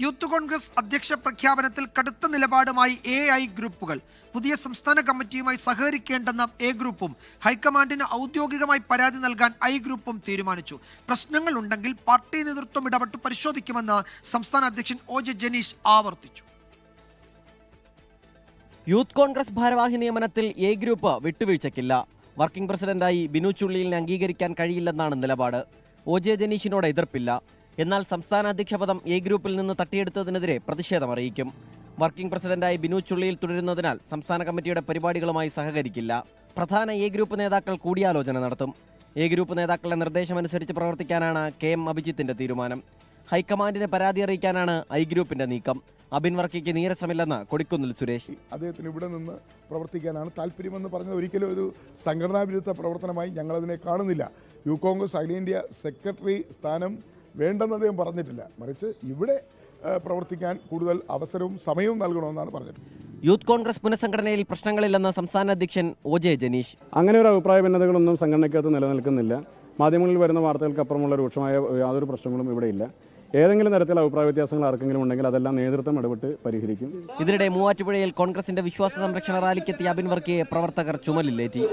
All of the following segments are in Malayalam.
യൂത്ത് കോൺഗ്രസ് അധ്യക്ഷ പ്രഖ്യാപനത്തിൽ കടുത്ത നിലപാടുമായി AI ഗ്രൂപ്പുകൾ. പുതിയ സംസ്ഥാന കമ്മിറ്റിയുമായി സഹകരിക്കേണ്ടെന്ന A ഗ്രൂപ്പും ഹൈക്കമാൻഡിന് ഔദ്യോഗികമായി പരാതി നൽകാൻ I ഗ്രൂപ്പും തീരുമാനിച്ചു. പ്രശ്നങ്ങൾ ഉണ്ടെങ്കിൽ പാർട്ടി നേതൃത്വം ഇടപെട്ട് പരിശോധിക്കുമെന്ന് സംസ്ഥാന അധ്യക്ഷൻ OJ ജനീഷ് ആവർത്തിച്ചു. യൂത്ത് കോൺഗ്രസ് ഭാരവാഹി നിയമനത്തിൽ A ഗ്രൂപ്പ് വിട്ടുവീഴ്ചയ്ക്കില്ല. വർക്കിംഗ് പ്രസിഡന്റായി ബിനു ചുള്ളിലിനെ അംഗീകരിക്കാൻ കഴിയില്ലെന്നാണ് നിലപാട്. OJ ജനീഷിനോട് എതിർപ്പില്ല. എന്നാൽ സംസ്ഥാന അധ്യക്ഷ പദം A ഗ്രൂപ്പിൽ നിന്ന് തട്ടിയെടുത്തതിനെതിരെ പ്രതിഷേധമറിയിക്കും. വർക്കിംഗ് പ്രസിഡന്റായി ബിനു ചുള്ളിയിൽ തുടരുന്നതിനാൽ സംസ്ഥാന കമ്മിറ്റിയുടെ പരിപാടികളുമായി സഹകരിക്കില്ല. പ്രധാന A ഗ്രൂപ്പ് നേതാക്കൾ കൂടിയാലോചന നടത്തും. A ഗ്രൂപ്പ് നേതാക്കളുടെ നിർദ്ദേശമനുസരിച്ച് പ്രവർത്തിക്കാനാണ് KM അഭിജിത്തിന്റെ തീരുമാനം. ഹൈക്കമാൻഡിന് പരാതി അറിയിക്കാനാണ് I ഗ്രൂപ്പിന്റെ നീക്കം. അബിൻ വർക്കിക്ക് നീരസമില്ലെന്ന് കൊടിക്കുന്നിൽ സുരേഷ്. അദ്ദേഹത്തിന് ഇവിടെ നിന്ന് പ്രവർത്തിക്കാനാണ് താല്പര്യമെന്ന് പറഞ്ഞത് ഒരിക്കലും ഒരു സംഘടനാ വിരുദ്ധ പ്രവർത്തനമായി ഞങ്ങളതിനെ കാണുന്നില്ല. യൂത്ത് കോൺഗ്രസ് അഖിലേന്ത്യാ സെക്രട്ടറി സ്ഥാനം വേണ്ടെന്ന് അദ്ദേഹം പറഞ്ഞിട്ടില്ല, മറിച്ച് ഇവിടെ പ്രവർത്തിക്കാൻ കൂടുതൽ അവസരവും സമയവും നൽകണമെന്നാണ് പറഞ്ഞിട്ടുള്ളത്. യൂത്ത് കോൺഗ്രസ് പുനഃസംഘടനയിൽ പ്രശ്നങ്ങളില്ലെന്ന് സംസ്ഥാന അധ്യക്ഷൻ OJ ജനീഷ്. അങ്ങനെ ഒരു അഭിപ്രായ ഭിന്നതകളൊന്നും സംഘടനയ്ക്കകത്ത് നിലനിൽക്കുന്നില്ല. മാധ്യമങ്ങളിൽ വരുന്ന വാർത്തകൾക്കപ്പുറമുള്ള രൂക്ഷമായ യാതൊരു പ്രശ്നങ്ങളും ഇവിടെയില്ല. ഏതെങ്കിലും തരത്തിലുള്ള അഭിപ്രായ വ്യത്യാസങ്ങൾ ആർക്കെങ്കിലും ഉണ്ടെങ്കിൽ അതെല്ലാം നേതൃത്വം ഇടപെട്ട് പരിഹരിക്കും. ഇതിനിടെ മൂവാറ്റുപുഴയിൽ കോൺഗ്രസിന്റെ വിശ്വാസ സംരക്ഷണ റാലിക്കെത്തിയ അബിൻ വർക്കിയെ പ്രവർത്തകർ ചുമലിലേറ്റി.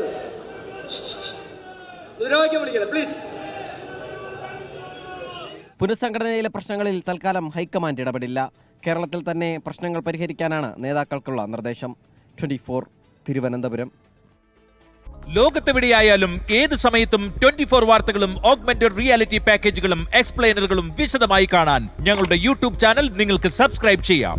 പുനഃസംഘടനയിലെ പ്രശ്നങ്ങളിൽ തൽക്കാലം ഹൈക്കമാൻഡ് ഇടപെടില്ല. കേരളത്തിൽ തന്നെ പ്രശ്നങ്ങൾ പരിഹരിക്കാനാണ് നേതാക്കൾക്കുള്ള നിർദ്ദേശം. 24 തിരുവനന്തപുരം. ലോകത്തെവിടെയായാലും ഏത് സമയത്തും 24 വാർത്തകളും ഓഗ്മെന്റഡ് റിയാലിറ്റി പാക്കേജുകളും എക്സ്പ്ലെയിനറുകളും വിശദമായി കാണാൻ ഞങ്ങളുടെ യൂട്യൂബ് ചാനൽ നിങ്ങൾക്ക് സബ്സ്ക്രൈബ് ചെയ്യാം.